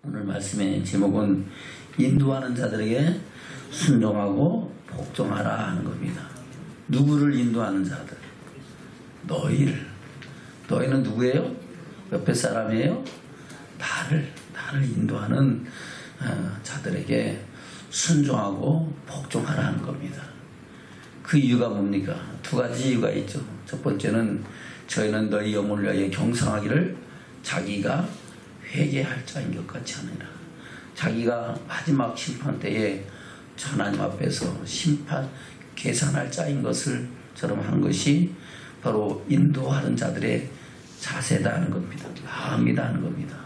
오늘 말씀의 제목은 인도하는 자들에게 순종하고 복종하라 하는 겁니다. 누구를 인도하는 자들? 너희는 누구예요? 옆에 사람이에요? 나를 인도하는 자들에게 순종하고 복종하라 하는 겁니다. 그 이유가 뭡니까? 두 가지 이유가 있죠. 첫 번째는 저희는 너희 영혼을 위하여 경성하기를 자기가 회개할 자인 것 같지 않으라. 자기가 마지막 심판 때에 하나님 앞에서 계산할 자인 것을처럼 하는 것이 바로 인도하는 자들의 자세다 하는 겁니다. 마음이다 하는 겁니다.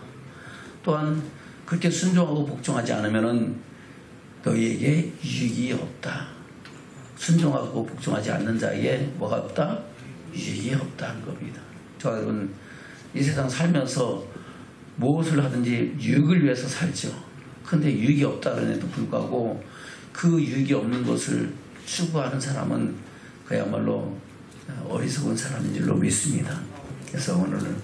또한 그렇게 순종하고 복종하지 않으면 너희에게 유익이 없다. 순종하고 복종하지 않는 자에게 뭐가 없다? 유익이 없다 하는 겁니다. 저 여러분, 이 세상 살면서 무엇을 하든지 유익을 위해서 살죠. 그런데 유익이 없다는데도 불구하고 그 유익이 없는 것을 추구하는 사람은 그야말로 어리석은 사람인 줄로 믿습니다. 그래서 오늘은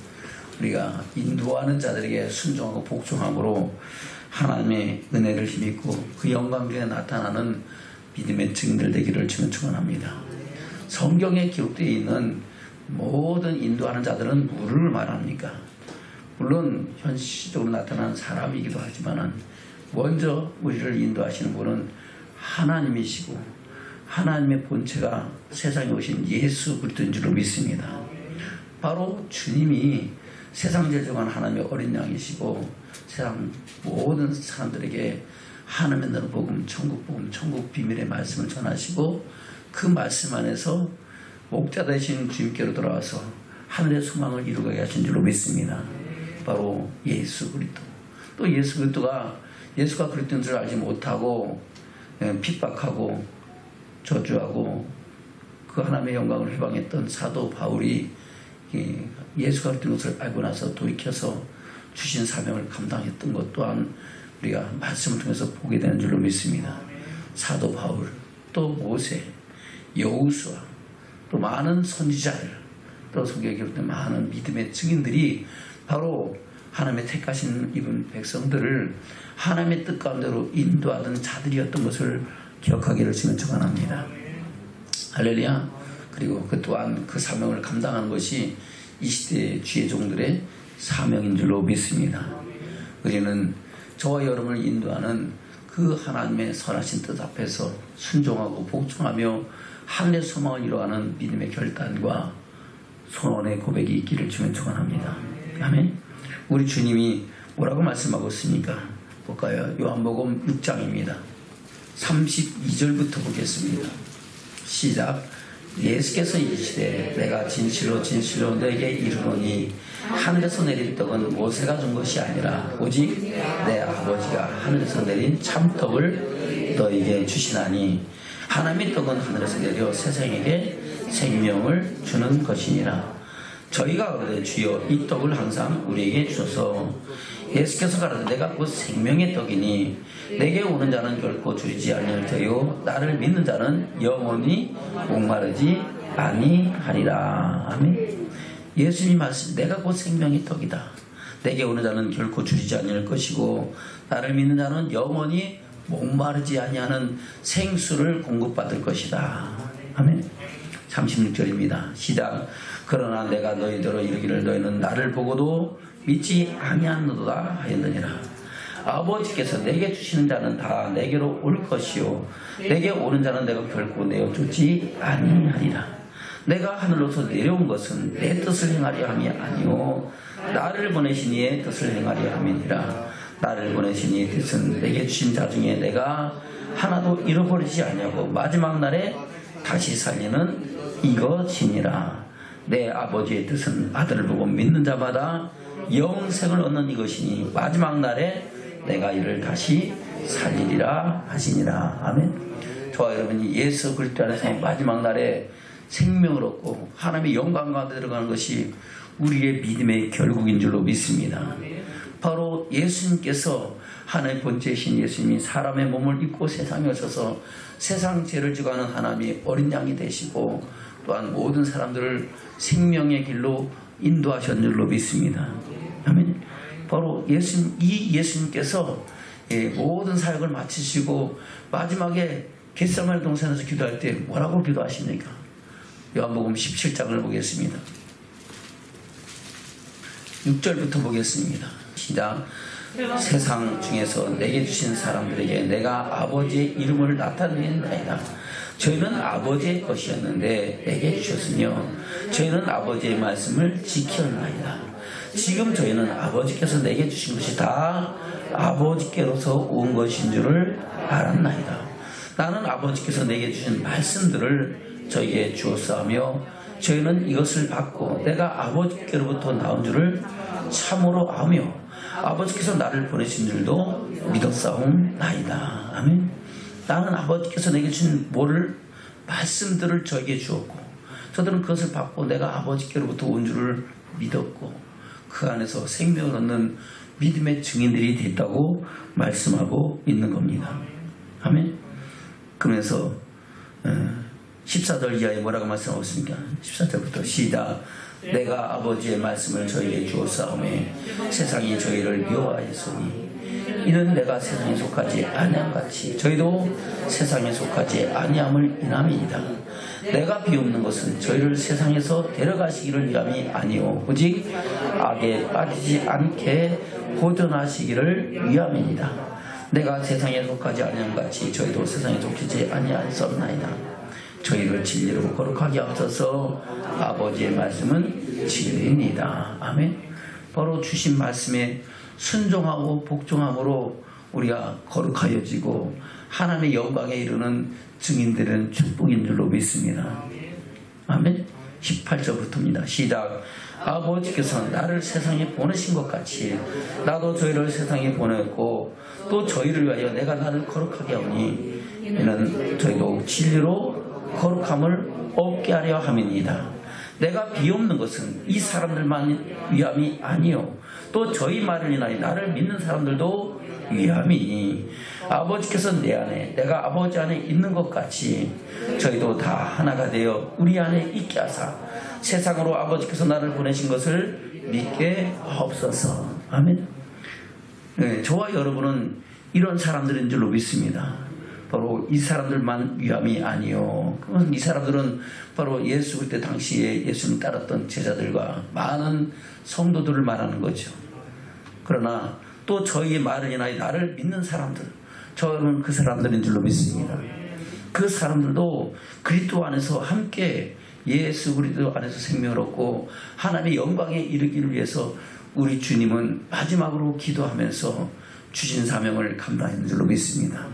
우리가 인도하는 자들에게 순종하고 복종함으로 하나님의 은혜를 힘입고 그 영광 중에 나타나는 믿음의 증인들 되기를 주는 축원합니다. 성경에 기록되어 있는 모든 인도하는 자들은 누구를 말합니까? 물론 현실적으로 나타나는 사람이기도 하지만 먼저 우리를 인도하시는 분은 하나님이시고 하나님의 본체가 세상에 오신 예수 그리스도인 줄로 믿습니다. 바로 주님이 세상 제일 정한 하나님의 어린 양이시고 세상 모든 사람들에게 하나님의 나라 복음, 천국 비밀의 말씀을 전하시고 그 말씀 안에서 목자 되신 주님께로 돌아와서 하늘의 소망을 이루게 하신 줄로 믿습니다. 바로 예수 그리스도. 또 예수 그리스도가 예수가 그리스도인 줄 알지 못하고 핍박하고 저주하고 그 하나님의 영광을 회방했던 사도 바울이 예수가 그리스도인 것을 알고 나서 돌이켜서 주신 사명을 감당했던 것 또한 우리가 말씀을 통해서 보게 되는 줄로 믿습니다. 사도 바울, 또 모세, 여호수아, 또 많은 선지자들, 또 성경에 기록된 많은 믿음의 증인들이 바로 하나님의 택하신 이분 백성들을 하나님의 뜻 가운데로 인도하던 자들이었던 것을 기억하기를 주면 축원합니다. 할렐루야. 그리고 그 또한 그 사명을 감당하는 것이 이 시대의 주의 종들의 사명인 줄로 믿습니다. 우리는 저와 여러분을 인도하는 그 하나님의 선하신 뜻 앞에서 순종하고 복종하며 하늘의 소망을 이루어가는 믿음의 결단과 소원의 고백이 있기를 주면 축원합니다. 아멘. 우리 주님이 뭐라고 말씀하고 있습니까? 볼까요? 요한복음 6장입니다. 32절부터 보겠습니다. 시작. 예수께서 이르시되 내가 진실로 너에게 이르노니 하늘에서 내린 떡은 모세가 준 것이 아니라 오직 내 아버지가 하늘에서 내린 참떡을 너에게 주시나니 하나님의 떡은 하늘에서 내려 세상에게 생명을 주는 것이니라. 저희가 그러되 주여 이 떡을 항상 우리에게 주소서. 예수께서 가라되 내가 곧 생명의 떡이니 내게 오는 자는 결코 줄이지 아니할 터요 나를 믿는 자는 영원히 목마르지 아니하리라. 아멘. 예수님이 말씀, 내가 곧 생명의 떡이다. 내게 오는 자는 결코 줄이지 아니할 것이고 나를 믿는 자는 영원히 목마르지 아니하는 생수를 공급받을 것이다. 아멘. 36절입니다. 시작. 그러나 내가 너희더러 이르기를 너희는 나를 보고도 믿지 아니하노라 하였느니라. 아버지께서 내게 주시는 자는 다 내게로 올 것이요 내게 오는 자는 내가 결코 내어주지 아니하리라. 내가 하늘로서 내려온 것은 내 뜻을 행하려 함이 아니요 나를 보내신 이의 뜻을 행하려 함이니라. 나를 보내신 이의 뜻은 내게 주신 자 중에 내가 하나도 잃어버리지 아니하고 마지막 날에 다시 살리는 이것이니라. 내 아버지의 뜻은 아들을 보고 믿는 자마다 영생을 얻는 이것이니 마지막 날에 내가 이를 다시 살리리라 하시니라. 아멘. 저와 여러분이 예수 그리스도 안에서 마지막 날에 생명을 얻고 하나님의 영광 가운데 들어가는 것이 우리의 믿음의 결국인 줄로 믿습니다. 바로 예수님께서 하나님의 본체이신 예수님이 사람의 몸을 입고 세상에 오셔서 세상 죄를 지고 하는 하나님의 어린 양이 되시고 또한 모든 사람들을 생명의 길로 인도하신 줄로 믿습니다. 아멘. 바로 예수님께서 모든 사역을 마치시고 마지막에 겟세마네 동산에서 기도할 때 뭐라고 기도하십니까? 요한복음 17장을 보겠습니다. 6절부터 보겠습니다. 시작. 세상 중에서 내게 주신 사람들에게 내가 아버지의 이름을 나타내나이다. 저희는 아버지의 것이었는데 내게 주셨으며 저희는 아버지의 말씀을 지켰나이다. 지금 저희는 아버지께서 내게 주신 것이 다 아버지께로서 온 것인 줄을 알았나이다. 나는 아버지께서 내게 주신 말씀들을 저희에게 주었사오며 저희는 이것을 받고 내가 아버지께로부터 나온 줄을 참으로 아며 아버지께서 나를 보내신 줄도 믿었사옵나이다. 아멘. 나는 아버지께서 내게 주신 말씀들을 저에게 주었고 저들은 그것을 받고 내가 아버지께로부터 온 줄을 믿었고 그 안에서 생명을 얻는 믿음의 증인들이 됐다고 말씀하고 있는 겁니다. 아멘. 그러면서 14절 이하에 뭐라고 말씀하고 있습니까? 14절부터 시작. 내가 아버지의 말씀을 저희에게 주었사오매 세상이 저희를 미워하였으니 이는 내가 세상에 속하지 아니함같이 저희도 세상에 속하지 아니함을 인함이니이다. 내가 비옵는 것은 저희를 세상에서 데려가시기를 위함이 아니오 오직 악에 빠지지 않게 보존하시기를 위함이니이다. 내가 세상에 속하지 아니함같이 저희도 세상에 속하지 아니하였나이다. 저희를 진리로 거룩하게 하옵소서. 아버지의 말씀은 진리입니다. 아멘. 바로 주신 말씀에 순종하고 복종함으로 우리가 거룩하여지고 하나님의 영광에 이르는 증인들은 축복인 줄로 믿습니다. 아멘. 18절부터입니다. 시작. 아버지께서 나를 세상에 보내신 것 같이 나도 저희를 세상에 보냈고 또 저희를 위하여 내가 나를 거룩하게 하오니 이는 저희도 진리로 거룩함을 얻게 하려 함이니이다. 내가 비옵는 것은 이 사람들만 위함이 아니요 또 저희 말을 인하여 나를 믿는 사람들도 위함이니 아버지께서 내 안에 내가 아버지 안에 있는 것 같이 저희도 다 하나가 되어 우리 안에 있게 하사 세상으로 아버지께서 나를 보내신 것을 믿게 하옵소서. 아멘. 네, 저와 여러분은 이런 사람들인 줄로 믿습니다. 바로 이 사람들만 위함이 아니요. 그건 이 사람들은 바로 예수 그때 당시에 예수를 따랐던 제자들과 많은 성도들을 말하는 거죠. 그러나 또 저희의 말을 인하여 나를 믿는 사람들, 저는 그 사람들인 줄로 믿습니다. 그 사람들도 그리스도 안에서 함께 예수 그리스도 안에서 생명을 얻고 하나님의 영광에 이르기를 위해서 우리 주님은 마지막으로 기도하면서 주신 사명을 감당하는 줄로 믿습니다.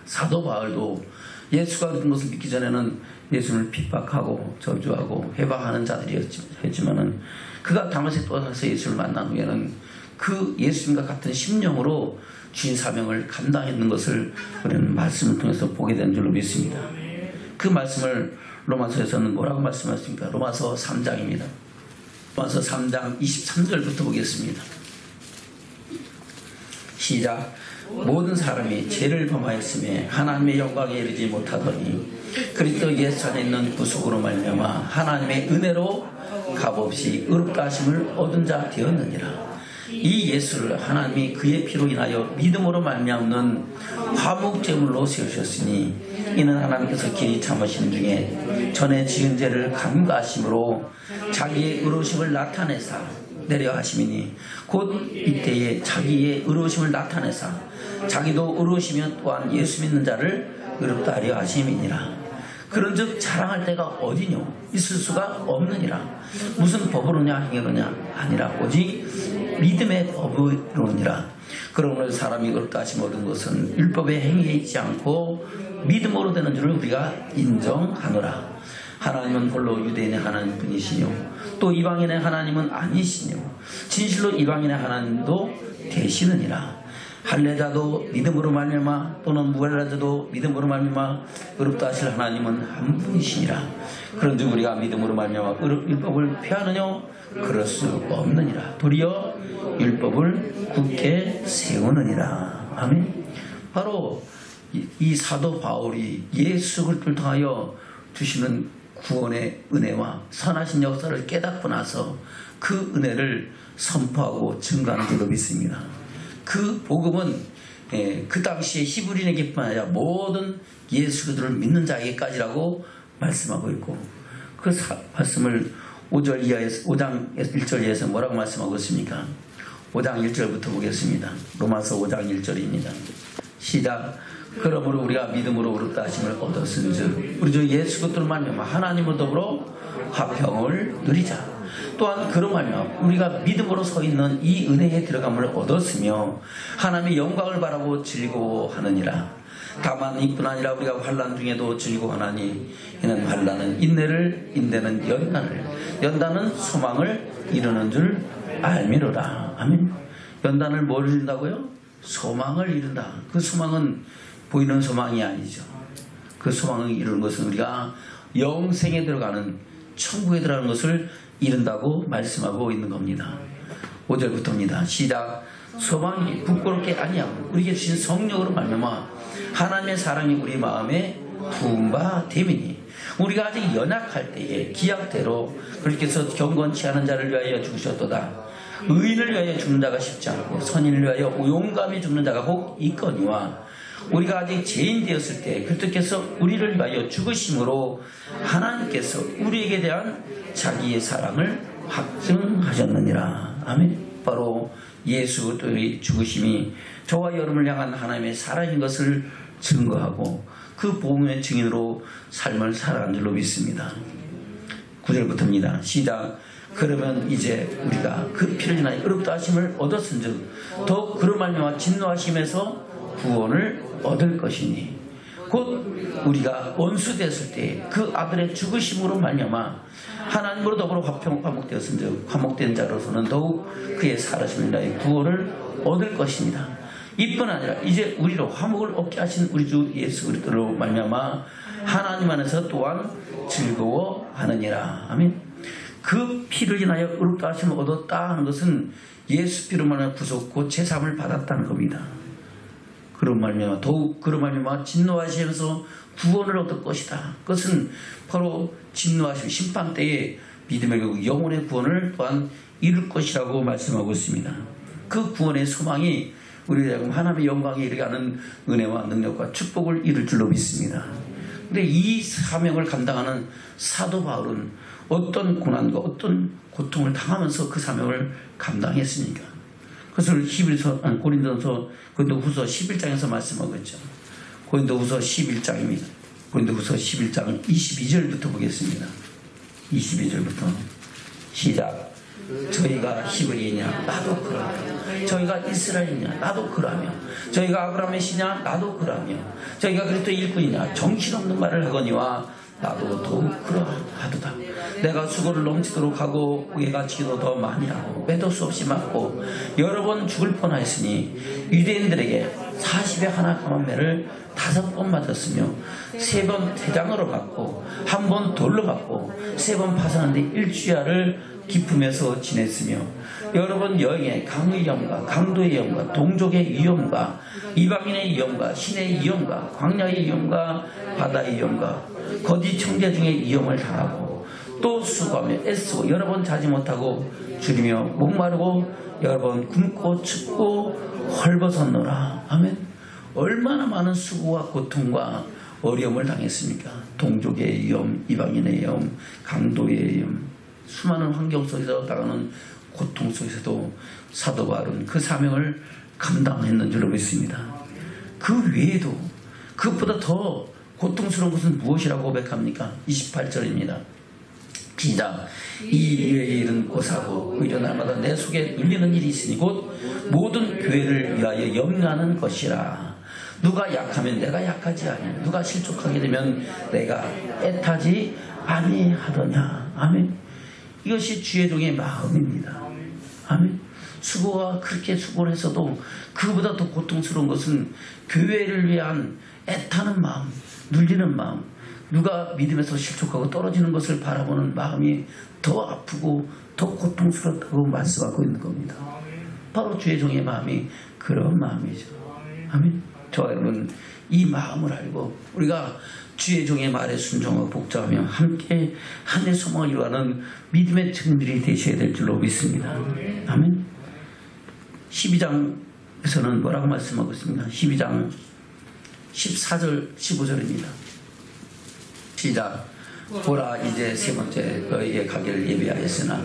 사도 바울도 예수가 그런 것을 믿기 전에는 예수를 핍박하고 저주하고 회방하는 자들이었지만은 그가 다메섹 도상에서 예수를 만난 후에는 그 예수님과 같은 심령으로 주신 사명을 감당했는 것을 우리는 말씀을 통해서 보게 된 줄로 믿습니다. 그 말씀을 로마서에서는 뭐라고 말씀하십니까? 로마서 3장입니다. 로마서 3장 23절부터 보겠습니다. 시작. 모든 사람이 죄를 범하였음에 하나님의 영광에 이르지 못하더니 그리스도 예수 안에 있는 구속으로 말미암아 하나님의 은혜로 값없이 의롭다 하심을 얻은 자 되었느니라. 이 예수를 하나님이 그의 피로 인하여 믿음으로 말미암는 화목제물로 세우셨으니 이는 하나님께서 길이 참으시는 중에 전에 지은 죄를 간과하심으로 자기의 의로우심을 나타내사 내려 하심이니 곧 이때에 자기의 의로우심을 나타내사 자기도 의로우시면 또한 예수 믿는 자를 의롭다 하려 하심이니라. 그런즉 자랑할 데가 어디뇨? 있을 수가 없느니라. 무슨 법으로냐 행위로냐 아니라 오직 믿음의 법으로니라. 그러므로 사람이 의롭다 하심 얻은 것은 율법의 행위에 있지 않고 믿음으로 되는 줄을 우리가 인정하노라. 하나님은 홀로 유대인의 하나님뿐이시뇨 또 이방인의 하나님은 아니시뇨 진실로 이방인의 하나님도 되시느니라. 할례자도 믿음으로 말미암아 또는 무할례자도 믿음으로 말미암아 의롭다 하실 하나님은 한 분이시니라. 그런즉 우리가 믿음으로 말미암아 율법을 폐하느뇨? 그럴 수 없느니라. 도리어 율법을 굳게 세우느니라. 아멘. 바로 이 사도 바울이 예수 그리스도를 통하여 주시는 구원의 은혜와 선하신 역사를 깨닫고 나서 그 은혜를 선포하고 증거하는 줄로 믿습니다. 그 복음은 그 당시에 히브리인에게뿐 아니라 모든 예수 그리스도를 믿는 자에게까지라고 말씀하고 있고, 그 말씀을 5장 1절 이하에서 뭐라고 말씀하고 있습니까? 5장 1절부터 보겠습니다. 로마서 5장 1절입니다. 시작. 그러므로 우리가 믿음으로 의롭다 하심을 얻었은즉 우리 주 예수 그리스도로 말미암아 하나님과 더불어 화평을 누리자. 또한 그로 말미암아 우리가 믿음으로 서 있는 이 은혜에 들어감을 얻었으며 하나님의 영광을 바라고 즐거워하느니라. 다만 이뿐 아니라 우리가 환난 중에도 즐거워하나니 이는 환난은 인내를, 인내는 연단을, 연단은 소망을 이루는 줄 알미로라. 아멘. 연단을 뭘 이룬다고요? 소망을 이룬다. 그 소망은 보이는 소망이 아니죠. 그 소망을 이루는 것은 우리가 영생에 들어가는, 천국에 들어가는 것을 이룬다고 말씀하고 있는 겁니다. 5절부터입니다. 시작. 소망이 부끄럽게 아니하고 우리에게 주신 성령으로 말미암아 하나님의 사랑이 우리 마음에 부은 바 됨이니 우리가 아직 연약할 때에 기약대로 그렇게서 경건치 않은 자를 위하여 죽으셨도다. 의인을 위하여 죽는 자가 쉽지 않고 선인을 위하여 용감히 죽는 자가 꼭 있거니와 우리가 아직 죄인 되었을 때 그리스도께서 우리를 위하여 죽으심으로 하나님께서 우리에게 대한 자기의 사랑을 확증하셨느니라. 아멘. 바로 예수 그리스도의 죽으심이 저와 여러분을 향한 하나님의 사랑인 것을 증거하고 그 복음의 증인으로 삶을 살아가는 줄로 믿습니다. 9절부터입니다. 시작. 그러면 이제 우리가 그 피를 인하여 의롭다 하심을 얻었은즉 더욱 그로 말미암아 진노하심에서 구원을 얻을 것이니 곧 우리가 원수 되었을 때 그 아들의 죽으심으로 말미암아 하나님으로 더불어 화목되었은즉 화목된 자로서는 더욱 그의 살아심을 인하여 구원을 얻을 것입니다. 이뿐 아니라 이제 우리로 화목을 얻게 하신 우리 주 예수 그리스도로 말미암아 하나님 안에서 또한 즐거워하느니라. 아멘. 그 피를 인하여 의롭다 하심을 얻었다 하는 것은 예수 피로 말미암아 구속고 제사함을 받았다는 겁니다. 그런 말미암아 더욱 그런 말미암아 진노하시면서 구원을 얻을 것이다. 그것은 바로 진노하심 심판 때에 믿음의 결국 영혼의 구원을 또한 이룰 것이라고 말씀하고 있습니다. 그 구원의 소망이 우리가 하나님의 영광에 이르게 하는 은혜와 능력과 축복을 이룰 줄로 믿습니다. 그런데 이 사명을 감당하는 사도 바울은 어떤 고난과 어떤 고통을 당하면서 그 사명을 감당했습니까? 그것을 고린도후서 11장에서 말씀하고 있죠. 고린도후서 11장입니다. 고린도후서 11장 22절부터 보겠습니다. 22절부터 시작. 저희가 히브리이냐 나도 그러하며 저희가 이스라엘이냐 나도 그러하며 저희가 아브라함의 씨냐 나도 그러하며 저희가 그리스도의 일꾼이냐 정신없는 말을 하거니와 나도 더욱 그러하도다. 내가 수고를 넘치도록 하고 의가 치도 더 많이 하고 매도 수 없이 맞고 여러 번 죽을 뻔하였으니 유대인들에게 40에 하나 감한 매를 5번 맞았으며 3번 태장으로 맞고 1번 돌로 맞고 3번 파산하는데 일주야를 기품에서 지냈으며 여러 번 여행에 강의 위험과 강도의 위험과 동족의 위험과 이방인의 위험과 신의 위험과 광야의 위험과 바다의 위험과 거짓 청자 중에 위험을 당하고 또 수고하며 애쓰고 여러 번 자지 못하고 줄이며 목마르고 여러 번 굶고 춥고 헐벗었노라. 아멘. 얼마나 많은 수고와 고통과 어려움을 당했습니까? 동족의 위험, 이방인의 위험, 강도의 위험, 수많은 환경 속에서 당하는 고통 속에서도 사도 바울은 그 사명을 감당했는 줄로 믿습니다. 그 외에도 그것보다 더 고통스러운 것은 무엇이라고 고백합니까? 28절입니다. 시작. 이 일의 일은 고사고 오히려 날마다 내 속에 눌리는 일이 있으니 곧 모든 교회를 위하여 염려하는 것이라. 누가 약하면 내가 약하지 아니하며 누가 실족하게 되면 내가 애타지 아니하더냐. 아멘. 이것이 주의 종의 마음입니다. 아멘. 수고가 그렇게 수고를 했어도 그보다 더 고통스러운 것은 교회를 위한 애타는 마음, 눌리는 마음, 누가 믿음에서 실족하고 떨어지는 것을 바라보는 마음이 더 아프고 더 고통스럽다고 말씀하고 있는 겁니다. 바로 주의 종의 마음이 그런 마음이죠. 아멘. 저와 여러분 이 마음을 알고 우리가 주의 종의 말에 순종하고 복종하며 함께 하늘의 소망을 이루어가는 믿음의 증인들이 되셔야 될 줄로 믿습니다. 아멘. 12장에서는 뭐라고 말씀하고 있습니까? 12장 14절 15절입니다. 시작. 보라, 이제 세 번째 너에게 가기를 예비하였으나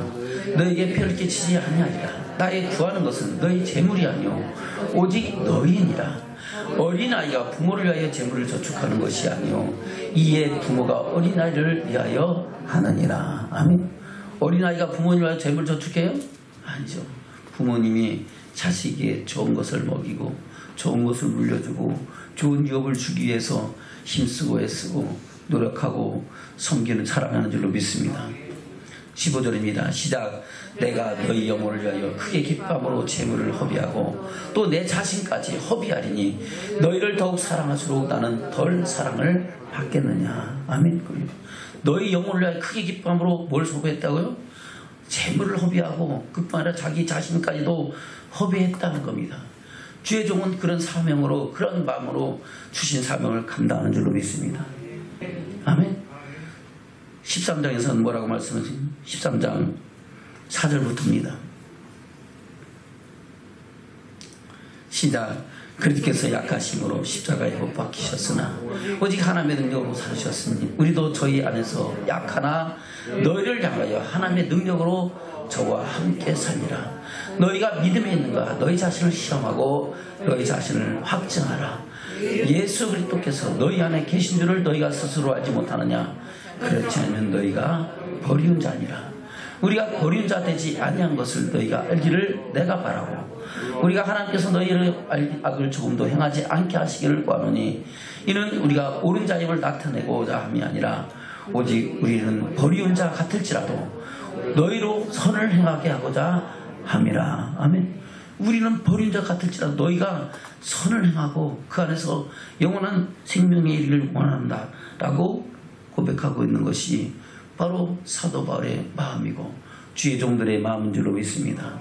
너에게 표를 끼치지 아니하리라. 나의 구하는 것은 너희 재물이 아니오 오직 너희니라. 어린아이가 부모를 위하여 재물을 저축하는 것이 아니오 이에 부모가 어린아이를 위하여 하느니라. 아멘. 어린아이가 부모를 위하여 재물을 저축해요? 아니죠. 부모님이 자식에게 좋은 것을 먹이고 좋은 것을 물려주고 좋은 유업을 주기 위해서 힘쓰고 애쓰고 노력하고 섬기는 사랑하는 줄로 믿습니다. 15절입니다. 시작. 내가 너희 영혼을 위하여 크게 기쁨으로 재물을 허비하고 또 내 자신까지 허비하리니 너희를 더욱 사랑할수록 나는 덜 사랑을 받겠느냐. 아멘. 너희 영혼을 위하여 크게 기쁨으로 뭘 허비했다고요? 재물을 허비하고 그뿐 아니라 자기 자신까지도 허비했다는 겁니다. 주의 종은 그런 사명으로 그런 마음으로 주신 사명을 감당하는 줄로 믿습니다. 아멘. 13장에서는 뭐라고 말씀하십니까? 13장 4절부터입니다. 시작. 그리스도께서 약하심으로 십자가에 못 박히셨으나 오직 하나님의 능력으로 살으셨으니 우리도 저희 안에서 약하나 너희를 향하여 하나님의 능력으로 저와 함께 살리라. 너희가 믿음에 있는가 너희 자신을 시험하고 너희 자신을 확증하라. 예수 그리스도께서 너희 안에 계신 줄을 너희가 스스로 알지 못하느냐. 그렇지 않으면 너희가 버리운 자니라. 우리가 버리운 자 되지 아니한 것을 너희가 알기를 내가 바라고 우리가 하나님께서 너희를 악을 조금도 행하지 않게 하시기를 구하노니 이는 우리가 옳은 자임을 나타내고자 함이 아니라 오직 우리는 버리운 자 같을지라도 너희로 선을 행하게 하고자 함이라. 아멘. 우리는 버린 자 같을지라도 너희가 선을 행하고 그 안에서 영원한 생명의 이르기를 원한다 라고 고백하고 있는 것이 바로 사도 바울의 마음이고 주의 종들의 마음인 줄로 믿습니다.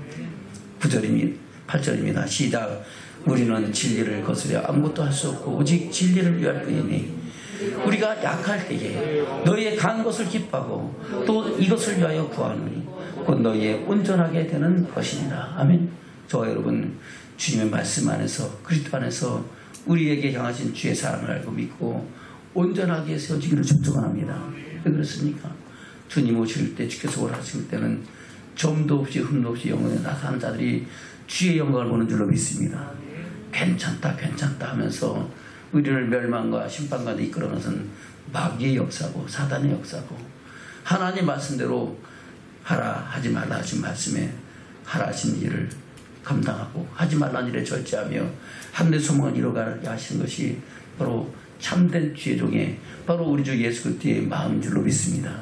9절입니다. 8절입니다. 시작. 우리는 진리를 거스려 아무것도 할 수 없고 오직 진리를 위할 뿐이니 우리가 약할 때에 너희의 강한 것을 기뻐하고 또 이것을 위하여 구하노니 곧 너희의 온전하게 되는 것이니라. 아멘. 저와 여러분 주님의 말씀 안에서 그리스도 안에서 우리에게 향하신 주의 사랑을 알고 믿고 온전하게 세워지기를 축원합니다. 왜 그렇습니까? 주님 오실 때 주께서 오라실 때는 점도 없이 흠도 없이 영원에 나타난 자들이 주의 영광을 보는 줄로 믿습니다. 괜찮다 괜찮다 하면서 우리를 멸망과 심판과 이끌어가는 것은 마귀의 역사고 사단의 역사고 하나님 말씀대로 하라 하지 말라 하신 말씀에 하라 하신 일을 감당하고 하지 말라는 일에 절제하며 하늘의 소망을 이루어가게 하신 것이 바로 참된 주의 종의 바로 우리 주 예수 그리스도의 마음인 줄로 믿습니다.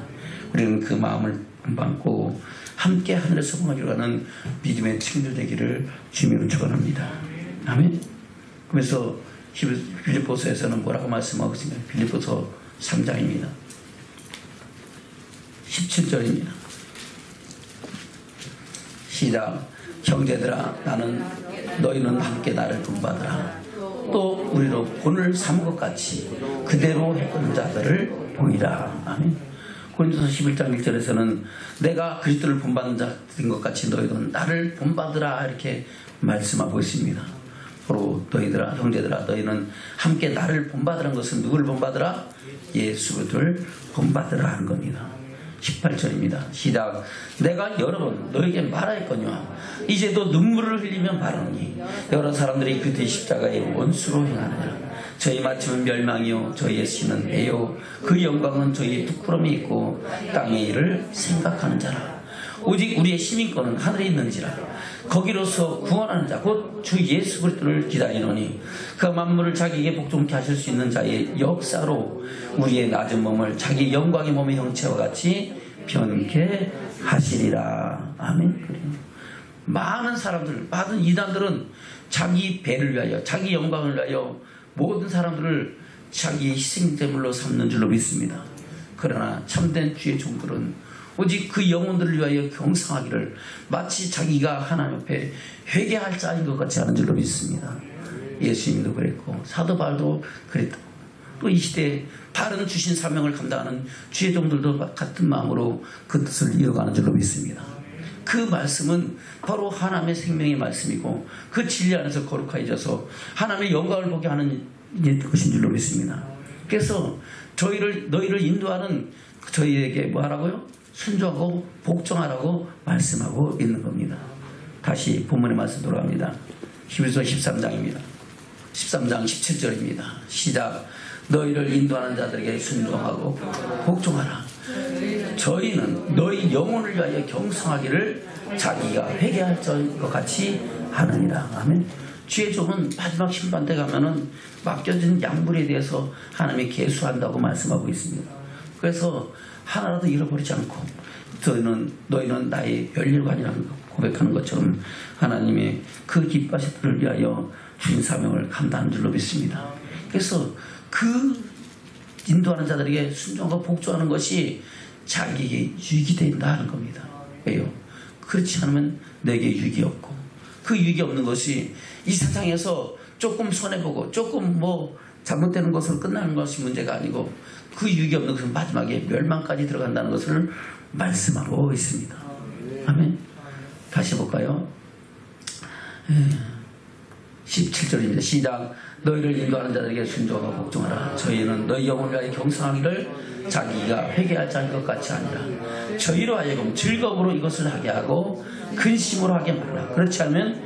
우리는 그 마음을 품고 함께 하늘의 소망을 이루어가는 믿음의 친구 되기를 주님으로 축원합니다. 아멘. 그래서 빌립보서에서는 뭐라고 말씀하고 있습니까? 빌립보서 3장입니다. 17절입니다. 시작. 형제들아 나는 너희는 함께 나를 본받으라. 또 우리로 본을 삼은 것 같이 그대로 했던 자들을 보이라. 아멘. 고린도서 11장 1절에서는 내가 그리스도를 본받는 자인 것 같이 너희도 나를 본받으라 이렇게 말씀하고 있습니다. 바로 너희들아 형제들아 너희는 함께 나를 본받으라는 것은 누구를 본받으라? 예수 그리스도를 본받으라 하는 겁니다. 18절입니다. 시작. 내가 여러 번 너에게 말하였거니와 이제도 눈물을 흘리며 말하노니 여러 사람들이 그의 십자가의 원수로 행하느니라. 저희 마침은 멸망이요 저희의 신은 배요 그 영광은 저희의 부끄러움이 있고 땅의 일을 생각하는 자라. 오직 우리의 시민권은 하늘에 있는지라. 거기로서 구원하는 자 곧 주 예수 그리스도를 기다리노니 그 만물을 자기에게 복종케 하실 수 있는 자의 역사로 우리의 낮은 몸을 자기 영광의 몸의 형체와 같이 변케 하시리라. 아멘. 많은 사람들, 많은 이단들은 자기 배를 위하여 자기 영광을 위하여 모든 사람들을 자기의 희생제물로 삼는 줄로 믿습니다. 그러나 참된 주의 종들은 오직 그 영혼들을 위하여 경상하기를 마치 자기가 하나님 앞에 회개할 자인 것 같이 하는 줄로 믿습니다. 예수님도 그랬고 사도 바울도 그랬다. 또 이 시대에 바른 주신 사명을 감당하는 주의 종들도 같은 마음으로 그 뜻을 이어가는 줄로 믿습니다. 그 말씀은 바로 하나님의 생명의 말씀이고 그 진리 안에서 거룩해져서 하나님의 영광을 보게 하는 것인 줄로 믿습니다. 그래서 너희를 인도하는 저희에게 뭐 하라고요? 순종하고 복종하라고 말씀하고 있는 겁니다. 다시 본문의 말씀 돌아갑니다. 히브리서 13장입니다. 13장 17절입니다. 시작. 너희를 인도하는 자들에게 순종하고 복종하라. 저희는 너희 영혼을 위하여 경성하기를 자기가 회개할 것 같이 하느니라. 아멘. 주의 종은 마지막 심판대 가면은 맡겨진 양분에 대해서 하나님이 계수한다고 말씀하고 있습니다. 그래서 하나라도 잃어버리지 않고 너희는 나의 멸류관이라는 고백하는 것처럼 하나님의 그 기뻐하신 들을 위하여 주신 사명을 감당하는 줄로 믿습니다. 그래서 그 인도하는 자들에게 순종하고 복종하는 것이 자기에게 유익이 된다는 겁니다. 왜요? 그렇지 않으면 내게 유익이 없고 그 유익이 없는 것이 이 세상에서 조금 손해보고 조금 뭐 잘못되는 것으로 끝나는 것이 문제가 아니고 그 유익이 없는 것은 마지막에 멸망까지 들어간다는 것을 말씀하고 있습니다. 아멘. 다시 볼까요? 17절입니다. 시작. 너희를 인도하는 자들에게 순종하고 복종하라. 저희는 너희 영혼을 위하여 경성하기를 자기가 회개하지 않을 것 같이 하니라. 저희로 하여금 즐거움으로 이것을 하게 하고 근심으로 하게 말라. 그렇지 않으면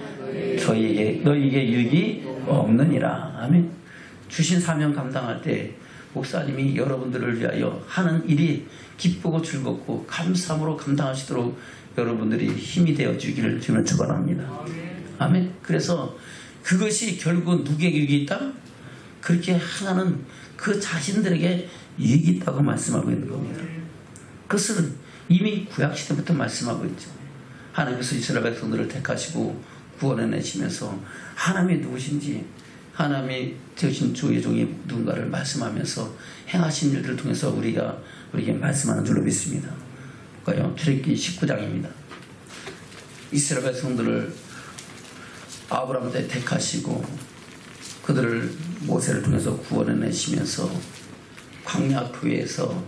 너희에게 유익이 없느니라. 아멘. 주신 사명 감당할 때 목사님이 여러분들을 위하여 하는 일이 기쁘고 즐겁고 감사함으로 감당하시도록 여러분들이 힘이 되어 주기를 주면 축원합니다. 아멘. 그래서 그것이 결국 누구에게 유익이 있다? 그렇게 하나는 그 자신들에게 유익이 있다고 말씀하고 있는 겁니다. 그것은 이미 구약시대부터 말씀하고 있죠. 하나님께서 이스라엘 백성들을 택하시고 구원해내시면서 하나님이 누구신지 하나님이 되신 주의 종이 누군가를 말씀하면서 행하신 일들을 통해서 우리에게 말씀하는 줄로 믿습니다. 볼까요? 출애굽기 19장입니다. 이스라엘 백성들을 아브라함 때 택하시고 그들을 모세를 통해서 구원해내시면서 광야 교회에서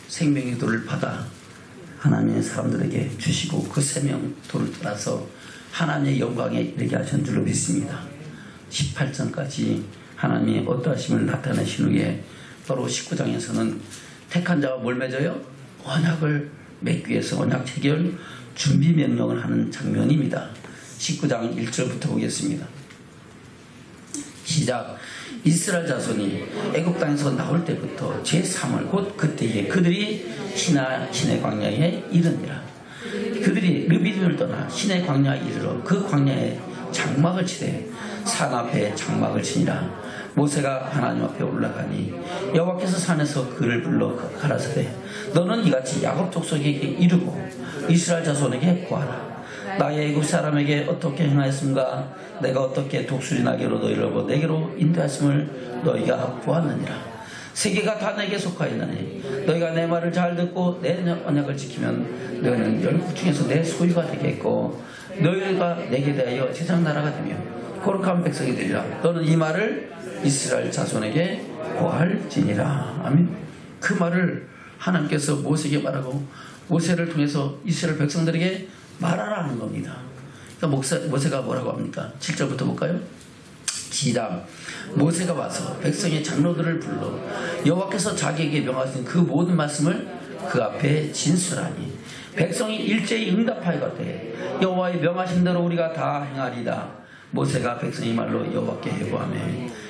생명의 돌을 받아 하나님의 사람들에게 주시고 그 생명돌을 따라서 하나님의 영광에 이르게 하신 줄로 믿습니다. 18장까지 하나님의 어떠하심을 나타내신 후에 바로 19장에서는 택한 자와 뭘 맺어요? 언약을 맺기 위해서 언약 체결 준비 명령을 하는 장면입니다. 19장 1절부터 보겠습니다. 시작. 이스라엘 자손이 애굽 땅에서 나올 때부터 제3월 곧 그때에 그들이 시내 광야에 이르니라. 그들이 르비딤을 떠나 시내 광야에 이르러 그 광야에 장막을 치되 산 앞에 장막을 치니라. 모세가 하나님 앞에 올라가니 여호와께서 산에서 그를 불러 가라사대 너는 이같이 야곱 족속에게 이르고 이스라엘 자손에게 구하라. 나의 애굽 사람에게 어떻게 행하였음가? 내가 어떻게 독수리 나게로 너희를 얻어 내게로 인도하였음을 너희가 보았느니라. 세계가 다 내게 속하였나니 너희가 내 말을 잘 듣고 내 언약을 지키면 너희는 열국 중에서 내 소유가 되겠고 너희가 내게 대하여 제사장 나라가 되며 거룩한 백성이 되리라. 너는 이 말을 이스라엘 자손에게 고할지니라. 아멘. 그 말을 하나님께서 모세에게 말하고 모세를 통해서 이스라엘 백성들에게 말하라는 겁니다. 그러니까 모세가 뭐라고 합니까? 7절부터 볼까요? 시작. 모세가 와서 백성의 장로들을 불러 여호와께서 자기에게 명하신 그 모든 말씀을 그 앞에 진술하니 백성이 일제히 응답하여가되 여호와의 명하신 대로 우리가 다 행하리다. 모세가 백성의 말로 여호와께 해보하며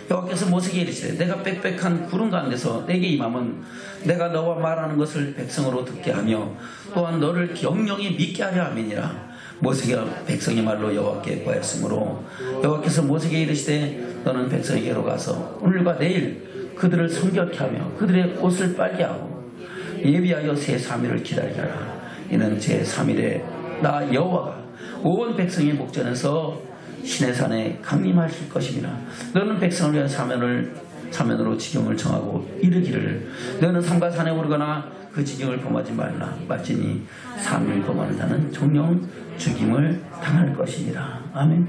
여호와께서 모세에게 이르시되 내가 빽빽한 구름 가운데서 내게 임함은 내가 너와 말하는 것을 백성으로 듣게 하며 또한 너를 영영히 믿게 하려 함이니라. 모세가 백성의 말로 여호와께 구하였으므로 여호와께서 모세에게 이르시되 너는 백성에게로 가서 오늘과 내일 그들을 성결케 하며 그들의 옷을 빨게 하고 예비하여 제3일을 기다리라. 이는 제3일에 나 여호와가 온 백성의 목전에서 시내산에 강림하실 것입니다. 너는 백성을 위한 사면으로 지경을 정하고 이르기를 너는 산과 산에 오르거나 그 지경을 범하지 말라. 마치니 3일 범하는 자는 정령 죽임을 당할 것이니라. 아멘.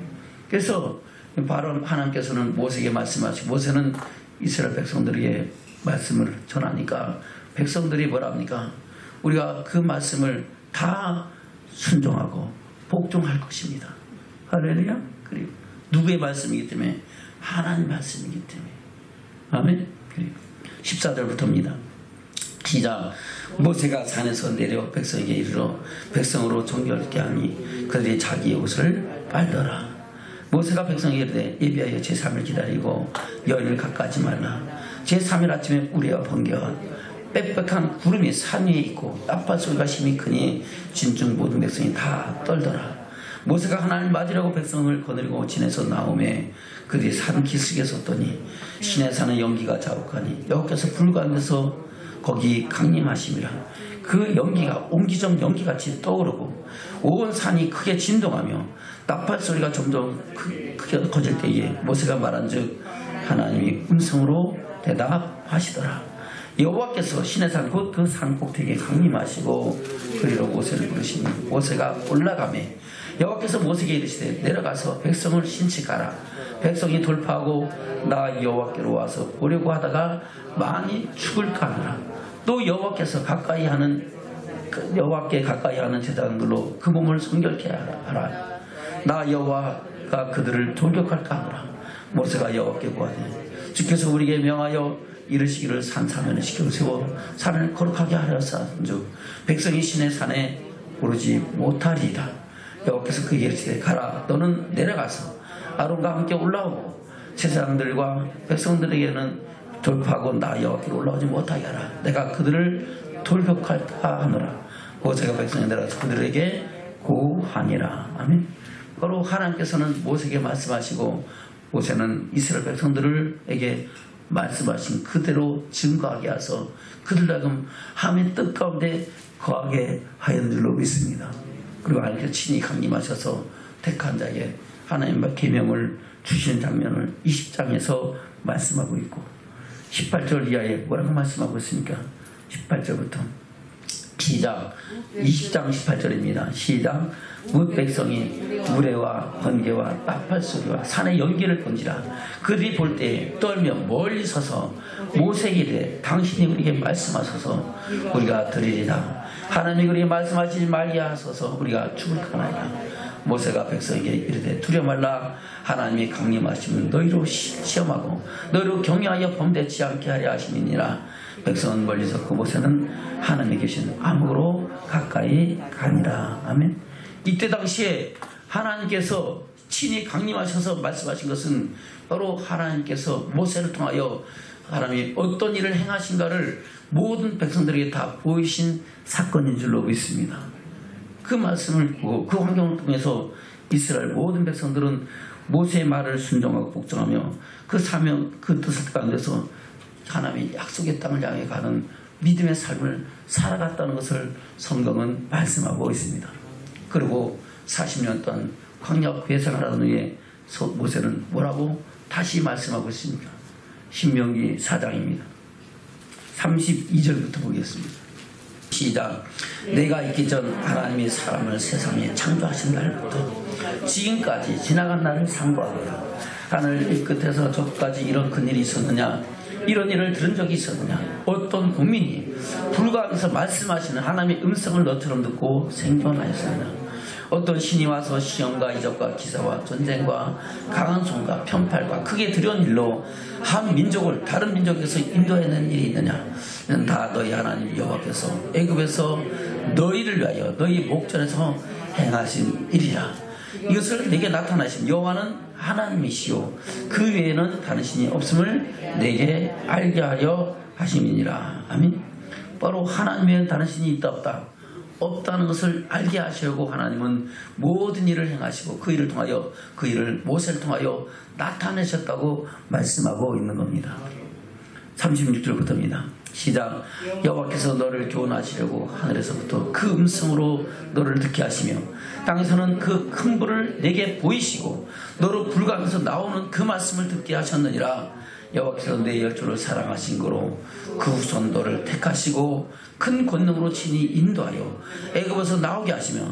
그래서 바로 하나님께서는 모세에게 말씀하시고 모세는 이스라엘 백성들에게 말씀을 전하니까 백성들이 뭐라 합니까? 우리가 그 말씀을 다 순종하고 복종할 것입니다. 할렐루야. 그리고 누구의 말씀이기 때문에? 하나님 말씀이기 때문에. 아멘. 그리고 14절부터입니다. 시작. 모세가 산에서 내려 백성에게 이르러 백성으로 정결케 하니 그들이 자기의 옷을 빨더라. 모세가 백성에게 이르되 예비하여 제3일 기다리고 여인을 가까이하지 말라. 제3일 아침에 우레와 번개와 빽빽한 구름이 산 위에 있고 나팔 소리가 심히 크니 진중 모든 백성이 다 떨더라. 모세가 하나님을 맞으려고 백성을 거느리고 진에서 나오매 그들이 산 기슭에 섰더니 신의 산의 연기가 자욱하니 여호와께서 불 가운데서 거기 강림하심이라. 그 연기가 옹기종 연기같이 떠오르고 온 산이 크게 진동하며 나팔 소리가 점점 크게 커질 때에 모세가 말한즉 하나님이 음성으로 대답하시더라. 여호와께서 신의 산 곧 그 산 꼭대기에 강림하시고 그리로 모세를 부르시니 모세가 올라가매 여호와께서 모세에게 이르시되 내려가서 백성을 신칙하라. 백성이 돌파하고 나 여호와께로 와서 보려고 하다가 많이 죽을까 하노라. 또 여호와께서 여호와께 가까이 하는 제사장들로 그 몸을 성결케 하라. 나 여호와가 그들을 돌격할까 하노라. 모세가 여호와께 구하되 주께서 우리에게 명하여 이르시기를 산 사면에 시켜 세워 산을 거룩하게 하려사온즉 백성이 신의 산에 오르지 못하리이다. 여호와께서 그에게 이르시되 가라. 너는 내려가서 아론과 함께 올라오고 제사장들과 백성들에게는 돌파하고 나 여호와께로 올라오지 못하게 하라. 내가 그들을 돌격할까 하노라. 모세가 백성에 내려가서 그들에게 고하니라. 아멘. 바로 하나님께서는 모세에게 말씀하시고 모세는 이스라엘 백성들에게 말씀하신 그대로 증거하게 하서 그들로 하여금 하나님의 뜻 가운데 거하게 하였는 줄로 믿습니다. 그리고 하나님께서 친히 강림하셔서 택한 자에게 하나님의 계명을 주시는 장면을 20장에서 말씀하고 있고 18절 이하에 뭐라고 말씀하고 있습니까? 18절부터 시작. 20장 18절입니다. 시작. 뭇 백성이 우레와 번개와 나팔 소리와 산의 연기를 본지라. 그들이 볼 때 떨며 멀리 서서 모세에게 이르되 당신이 우리에게 말씀하소서 우리가 들으리라. 하나님이 우리에게 말씀하시지 말게 하소서 우리가 죽을까나이다. 모세가 백성에게 이르되 두려워 말라. 하나님이 강림하시면 너희로 시험하고 너희로 경외하여 범대치 않게 하려 하심이니라. 백성은 멀리 섰고 모세는 하나님이 계신 암흑으로 가까이 가니라. 아멘. 이때 당시에 하나님께서 친히 강림하셔서 말씀하신 것은 바로 하나님께서 모세를 통하여 하나님이 어떤 일을 행하신가를 모든 백성들에게 다 보이신 사건인 줄로 믿습니다. 그 말씀을 보고 그 환경을 통해서 이스라엘 모든 백성들은 모세의 말을 순종하고 복종하며 그 사명 그 뜻을 가운데서 하나님의 약속의 땅을 향해 가는 믿음의 삶을 살아갔다는 것을 성경은 말씀하고 있습니다. 그리고 40년 동안 광야 회생하라는 후에 모세는 뭐라고 다시 말씀하고 있습니까? 신명기 4장입니다. 32절부터 보겠습니다. 시작. 내가 있기 전 하나님이 사람을 세상에 창조하신 날부터 지금까지 지나간 날을 상고하거라. 하늘 이 끝에서 저까지 이런 큰일이 있었느냐? 이런 일을 들은 적이 있었느냐? 어떤 국민이 불가에서 말씀하시는 하나님의 음성을 너처럼 듣고 생존하였느냐? 어떤 신이 와서 시험과 이적과 기사와 전쟁과 강한 손과 편팔과 크게 두려운 일로 한 민족을 다른 민족에서 인도해낸 일이 있느냐? 이는 다 너희 하나님 여호와께서 애굽에서 너희를 위하여 너희 목전에서 행하신 일이라. 이것을 내게 나타나신 여호와는 하나님이시요 그 외에는 다른 신이 없음을 내게 알게 하려 하심이니라. 아멘. 바로 하나님 외에는 다른 신이 있다 없다 없다는 것을 알게 하시려고 하나님은 모든 일을 행하시고 그 일을 통하여 그 일을 모세를 통하여 나타내셨다고 말씀하고 있는 겁니다. 36절부터입니다. 시작. 여호와께서 너를 교훈하시려고 하늘에서부터 그 음성으로 너를 듣게 하시며 땅에서는 그 큰 불을 내게 보이시고 너로 불가면서 나오는 그 말씀을 듣게 하셨느니라. 여호와께서 내 열조를 사랑하신 거로 그 후손 너를 택하시고 큰 권능으로 친히 인도하여 애굽에서 나오게 하시며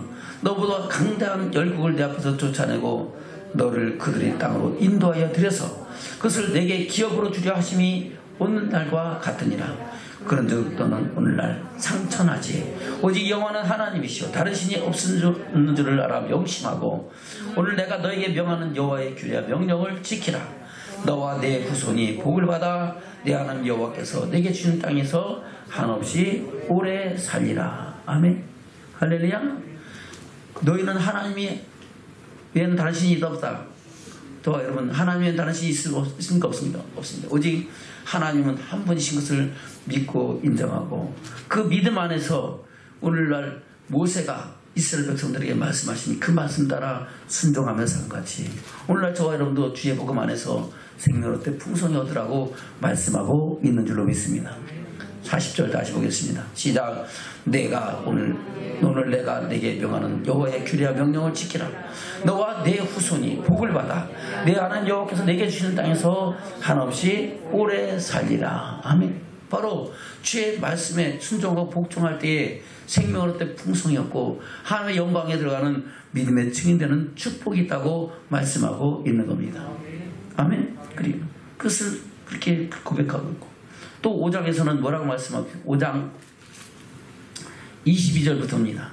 너보다 강대한 열국을 내 앞에서 쫓아내고 너를 그들의 땅으로 인도하여 들여서 그것을 내게 기업으로 주려 하심이 오늘날과 같으니라. 그런즉 너는 오늘날 상천하지. 오직 여호와는 하나님이시오 다른 신이 없는 줄을 알아 명심하고 오늘 내가 너에게 명하는 여호와의 규례와 명령을 지키라. 너와 내 후손이 복을 받아 내 하나님 여호와께서 내게 주신 땅에서 한없이 오래 살리라. 아멘. 할렐루야. 너희는 하나님이 외에는 다른 신이 없다. 또 여러분, 하나님 외에는 다른 신이 있습니까? 없습니다. 없습니다. 오직 하나님은 한 분이신 것을 믿고 인정하고 그 믿음 안에서 오늘날 모세가 이스라엘 백성들에게 말씀하신 그 말씀 따라 순종하며 산같이 오늘날 저와 여러분도 주의 복음 안에서 생명을 얻되 풍성히 얻으라고 말씀하고 있는 줄로 믿습니다. 40절 다시 보겠습니다. 시작. 오늘 내가 내게 명하는 여호와의 규례와 명령을 지키라. 너와 내 후손이 복을 받아 내 하나님 여호와께서 내게 주시는 땅에서 한없이 오래 살리라. 아멘. 바로 주의 말씀에 순종하고 복종할 때에 생명을 얻되 풍성이 없고 하나님의 영광에 들어가는 믿음의 증인되는 축복이 있다고 말씀하고 있는 겁니다. 아멘. 그리고 그것을 그렇게 고백하고 있고 또 5장에서는 뭐라고 말씀하고 5장 22절부터입니다.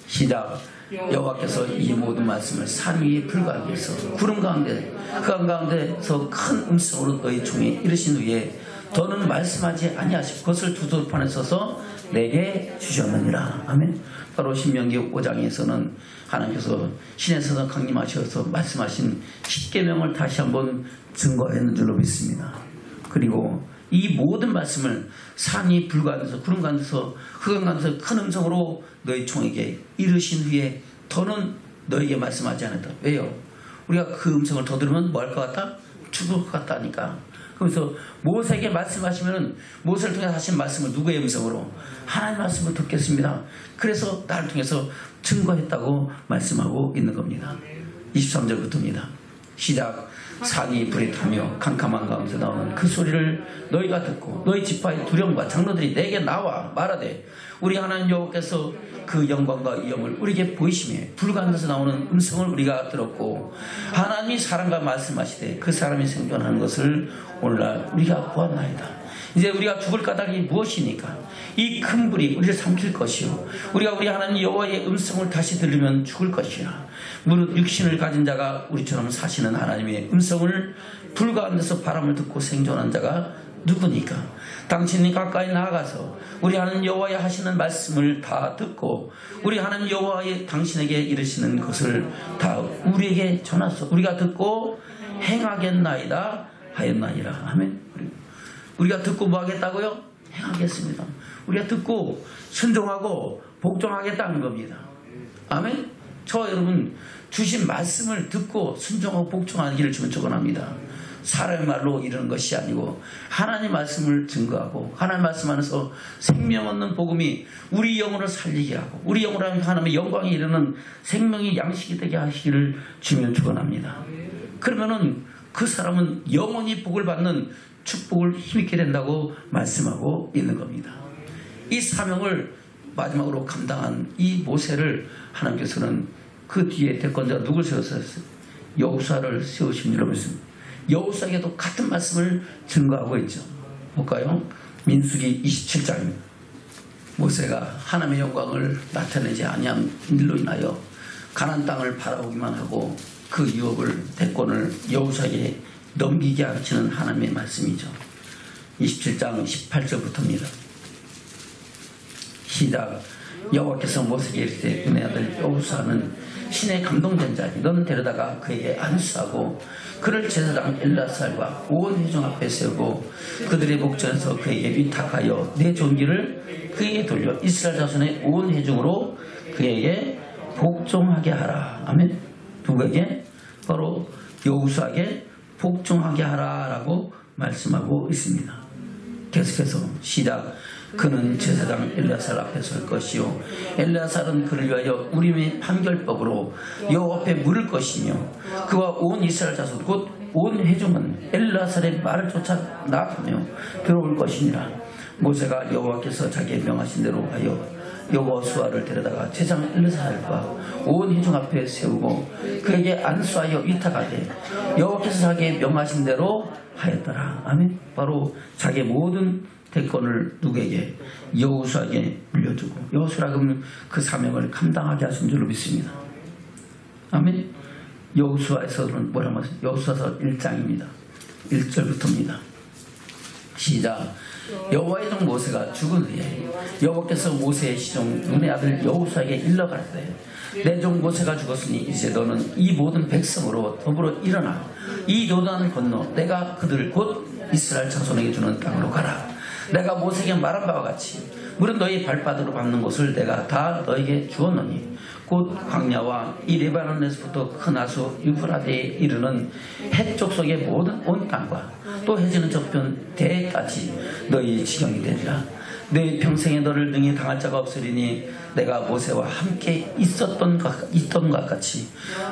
시작. 여호와께서 이 모든 말씀을 산 위에 불과하게 해서 구름 가운데 그 가운데서 큰 음성으로 너희 총에 이르신 후에 더는 말씀하지 아니하시고 그것을 두 돌판에 써서 내게 주셨느니라. 아멘. 바로 신명기 5장에서는 하나님께서 신에서 강림하셔서 말씀하신 십계명을 다시 한번 증거했는 줄로 믿습니다. 그리고 이 모든 말씀을 산이 불가운데서 구름 가운데서 흑암 가운데서 큰 음성으로 너희 총에게 이르신 후에 더는 너에게 말씀하지 않았다. 왜요? 우리가 그 음성을 더 들으면 뭐 할 것 같다? 죽을 것 같다니까. 그래서 모세에게 말씀하시면은 모세를 통해서 하신 말씀을 누구의 음성으로? 하나님의 말씀을 듣겠습니다. 그래서 나를 통해서 증거했다고 말씀하고 있는 겁니다. 23절부터입니다. 시작. 산이 불에 타며 캄캄한 가운데서 나오는 그 소리를 너희가 듣고 너희 지파의 두령과 장로들이 내게 나와 말하되 우리 하나님 여호와께서 그 영광과 위엄을 우리에게 보이시며 불 가운데서 나오는 음성을 우리가 들었고 하나님이 사람과 말씀하시되 그 사람이 생존하는 것을 오늘날 우리가 보았나이다. 이제 우리가 죽을 까닭이 무엇이니까? 이 큰 불이 우리를 삼킬 것이요 우리가 우리 하나님 여호와의 음성을 다시 들으면 죽을 것이라. 무릇 육신을 가진 자가 우리처럼 사시는 하나님의 음성을 불 가운데서 바람을 듣고 생존한 자가 누구니까? 당신이 가까이 나아가서 우리 하나님 여호와의 하시는 말씀을 다 듣고 우리 하나님 여호와의 당신에게 이르시는 것을 다 우리에게 전하소. 우리가 듣고 행하겠나이다 하였나이다. 아멘. 우리가 듣고 뭐 하겠다고요? 행하겠습니다. 우리가 듣고 순종하고 복종하겠다는 겁니다. 아멘. 저 여러분 주신 말씀을 듣고 순종하고 복종하기를 주면 축원합니다. 사람의 말로 이르는 것이 아니고 하나님 말씀을 증거하고 하나님 말씀 안에서 생명 얻는 복음이 우리 영혼을 살리게 하고 우리 영혼을 하나님의 영광에 이르는 생명의 양식이 되게 하시기를 주면 축원합니다. 그러면은 그 사람은 영원히 복을 받는 축복을 힘있게 된다고 말씀하고 있는 겁니다. 이 사명을 마지막으로 감당한 이 모세를 하나님께서는 그 뒤에 대권자가 누굴 세웠어요? 여호수아를 세우신 줄로 믿습니다. 여호수아에게도 같은 말씀을 증거하고 있죠. 볼까요? 민수기 27장입니다. 모세가 하나님의 영광을 나타내지 아니한 일로 인하여 가나안 땅을 바라보기만 하고 그 유업을 대권을 여호수아에게 넘기게 하시는 하나님의 말씀이죠. 27장 18절부터입니다. 시작. 여호와께서 모세에게 이르시되 내 아들 여호수아는 신에 감동된 자니 너는 데려다가 그에게 안수하고 그를 제사장 엘라살과 온 회중 앞에 세우고 그들의 목전에서 그에게 위탁하여 내 존귀를 그에게 돌려 이스라엘 자손의 온 회중으로 그에게 복종하게 하라. 아멘. 누구에게? 바로 여호수아에게 복종하게 하라라고 말씀하고 있습니다. 계속해서 시작. 그는 제사장 엘야살 앞에 설 것이요 엘야살은 그를 위하여 우림의 판결법으로 여호와 앞에 물을 것이며 그와 온 이스라엘 자손 곧 온 회중은 엘야살의 말을 쫓아 나가며 들어올 것이니라. 모세가 여호와께서 자기의 명하신 대로 하여 여호수아를 데려다가 제장 엘르사살과 온 회중 앞에 세우고 그에게 안수하여 위탁하되 여호와께서 자기의 명하신 대로 하였더라. 아멘. 바로 자기의 모든 대권을 누구에게? 여호수아에게 물려주고 여호수아가 그 사명을 감당하게 하신 줄로 믿습니다. 아멘. 여호수아에서는 뭐라고 하죠? 여호수아서 1장입니다. 1절부터입니다. 시작. 여호와의 종 모세가 죽은 후에 여호와께서 모세의 시종 눈의 아들 여호수아에게 일러 가라사대 내 종 모세가 죽었으니 이제 너는 이 모든 백성으로 더불어 일어나 이 요단을 건너 내가 그들 곧 이스라엘 자손에게 주는 땅으로 가라. 내가 모세에게 말한 바와 같이 물은 너희 발바닥으로 밟는 곳을 내가 다 너에게 주었노니 곧 광야와 이 레바논에서부터 큰 하수 유프라데에 이르는 해쪽 속의 모든 온 땅과 또 해지는 저편 대까지 너희 지경이 되리라. 내 평생에 너를 능히 당할 자가 없으리니 내가 모세와 함께 있던 것 같이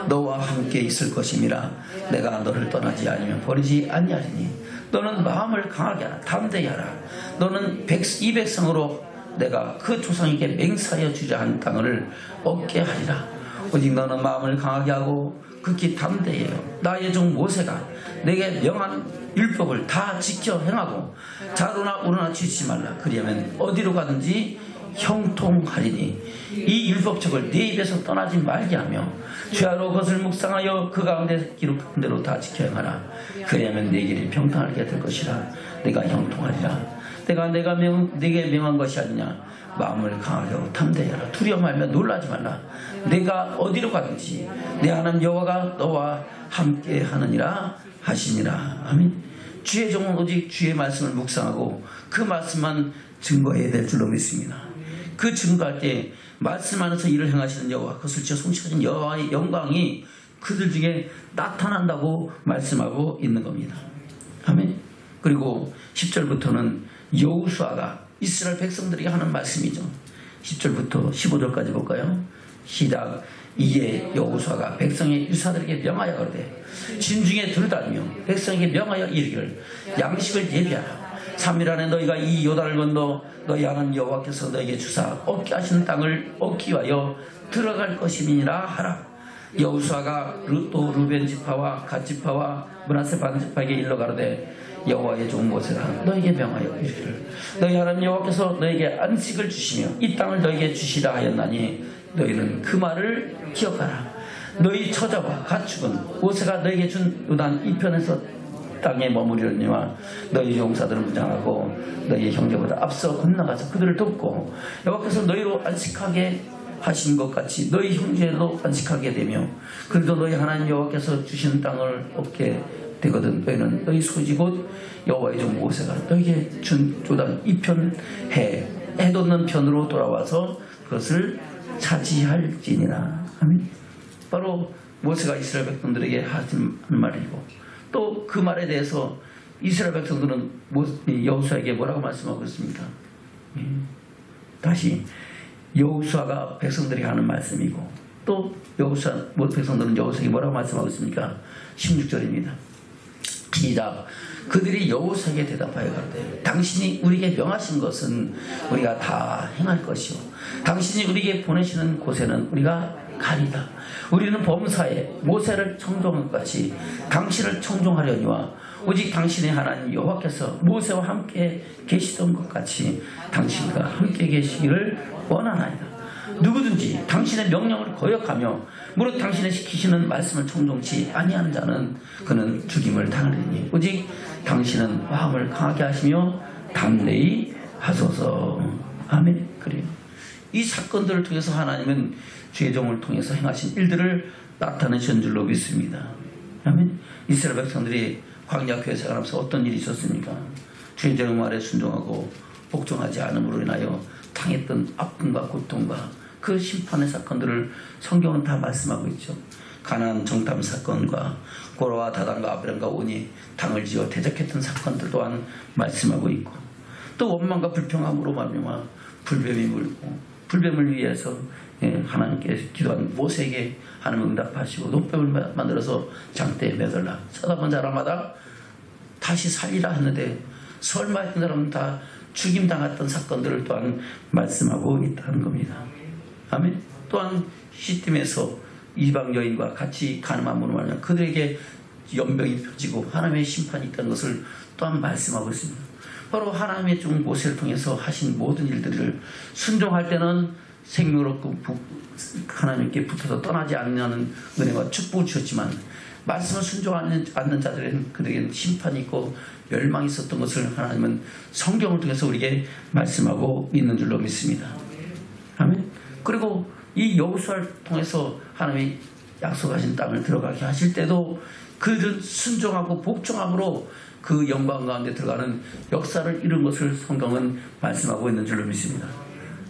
너와 함께 있을 것임이라. 내가 너를 떠나지 아니면 버리지 아니하리니 너는 마음을 강하게 하라. 담대히 하라. 너는 이 백성으로 내가 그 조상에게 맹세하여 주자 한 땅을 얻게 하리라. 오직 너는 마음을 강하게 하고 극히 담대해요. 나의 종 모세가 내게 명한 율법을 다 지켜 행하고 자루나 우르나 취지 말라. 그리하면 어디로 가든지 형통하리니 이 율법책을 네 입에서 떠나지 말게 하며 주야로 그것을 묵상하여 그 가운데 기록한 대로 다 지켜 행하라. 그리하면 네 길이 평탄하게 될 것이라. 내가 형통하리라. 내가 네게 명한 것이 아니냐. 마음을 강하게 하고 담대하라. 두려워 말며 놀라지 말라. 내가 어디로 가든지 내 하나님 여호와가 너와 함께 하느니라 하시니라. 아멘. 주의 종은 오직 주의 말씀을 묵상하고 그 말씀만 증거해야 될 줄로 믿습니다. 그 증거할 때 말씀 안에서 일을 행하시는 여호와, 그것을 지어 송축하신 여호와의 영광이 그들 중에 나타난다고 말씀하고 있는 겁니다. 아멘. 그리고 10절부터는 여호수아가 이스라엘 백성들에게 하는 말씀이죠. 10절부터 15절까지 볼까요? 시작. 이에 여호수아가 백성의 유사들에게 명하여 가로되 진중에 들다니며 백성에게 명하여 이르기를 양식을 예비하라. 3일 안에 너희가 이 요단을 건너 너희 하나님 여호와께서 너희에게 주사 얻게 하시는 땅을 얻기 위하여 들어갈 것임이니라 하라. 여호수아가 또 루벤 지파와 갓 지파와 므낫세 반 지파에게 일러 가로되 여호와의 종 모세가 너에게 명하여 이르기를 너희 하나님 여호와께서 너에게 안식을 주시며 이 땅을 너에게 주시라 하였나니 너희는 그 말을 기억하라. 너희 처자와 가축은 모세가 너에게 준 요단 이편에서 땅에 머무르려니와 너희 용사들을 무장하고 너희 형제보다 앞서 건너가서 그들을 돕고 여호와께서 너희로 안식하게 하신 것 같이 너희 형제도 안식하게 되며 그래도 너희 하나님 여호와께서 주시는 땅을 얻게 되거든. 너희는 너희 소지 곧 여호와의 종 모세가 너희에게 준 요단 이편 해 돋는 편으로 돌아와서 그것을 차지할지니라. 아멘. 바로 모세가 이스라엘 백성들에게 하신 말이고 또 그 말에 대해서 이스라엘 백성들은 여호수아에게 뭐라고 말씀하고 있습니까? 다시 여호수아가 백성들에게 하는 말씀이고 또 여호수아 백성들은 여호수아에게 뭐라고 말씀하고 있습니까? 16절입니다. 시작. 그들이 여호수아에게 대답하여 가로되 당신이 우리에게 명하신 것은 우리가 다 행할 것이요 당신이 우리에게 보내시는 곳에는 우리가 가리다. 우리는 범사에 모세를 청종한 것 같이 당신을 청종하려니와 오직 당신의 하나님 여호와께서 모세와 함께 계시던 것 같이 당신과 함께 계시기를 원하나이다. 누구든지 당신의 명령을 거역하며 무릇 당신의 시키시는 말씀을 청종치 아니하는 자는 그는 죽임을 당하리니 오직 당신은 마음을 강하게 하시며 담대히 하소서. 아멘. 그래요. 이 사건들을 통해서 하나님은 주의 종을 통해서 행하신 일들을 나타내신 줄로 믿습니다. 아멘. 이스라엘 백성들이 광야 교회 생활하면서 어떤 일이 있었습니까? 주의 종 말에 순종하고 복종하지 않음으로 인하여 당했던 아픔과 고통과 그 심판의 사건들을 성경은 다 말씀하고 있죠. 가나안 정탐 사건과 고라와 다단과 아브람과 온이 당을 지어 대적했던 사건들 또한 말씀하고 있고 또 원망과 불평함으로 말미암아 불뱀이 물고 불뱀을 위해서 하나님께 기도한 모세에게 하나님 응답하시고 노뱀을 만들어서 장대에 매달라 쳐다본 사람마다 다시 살리라 했는데 설마 했던 사람은 다 죽임당했던 사건들을 또한 말씀하고 있다는 겁니다. 아멘. 또한 시딤에서 이방 여인과 같이 가늠함으로 말하면 그들에게 연병이 펴지고 하나님의 심판이 있다는 것을 또한 말씀하고 있습니다. 바로 하나님의 종 모세를 통해서 하신 모든 일들을 순종할 때는 생명으로 하나님께 붙어서 떠나지 않는 은혜와 축복을 주셨지만 말씀을 순종하지 않는 자들은 그들에게는 심판이 있고 멸망이 있었던 것을 하나님은 성경을 통해서 우리에게 말씀하고 있는 줄로 믿습니다. 아멘. 그리고 이 여호수아를 통해서 하나님이 약속하신 땅을 들어가게 하실 때도 그들은 순종하고 복종함으로 그 영광 가운데 들어가는 역사를 이룬 것을 성경은 말씀하고 있는 줄로 믿습니다.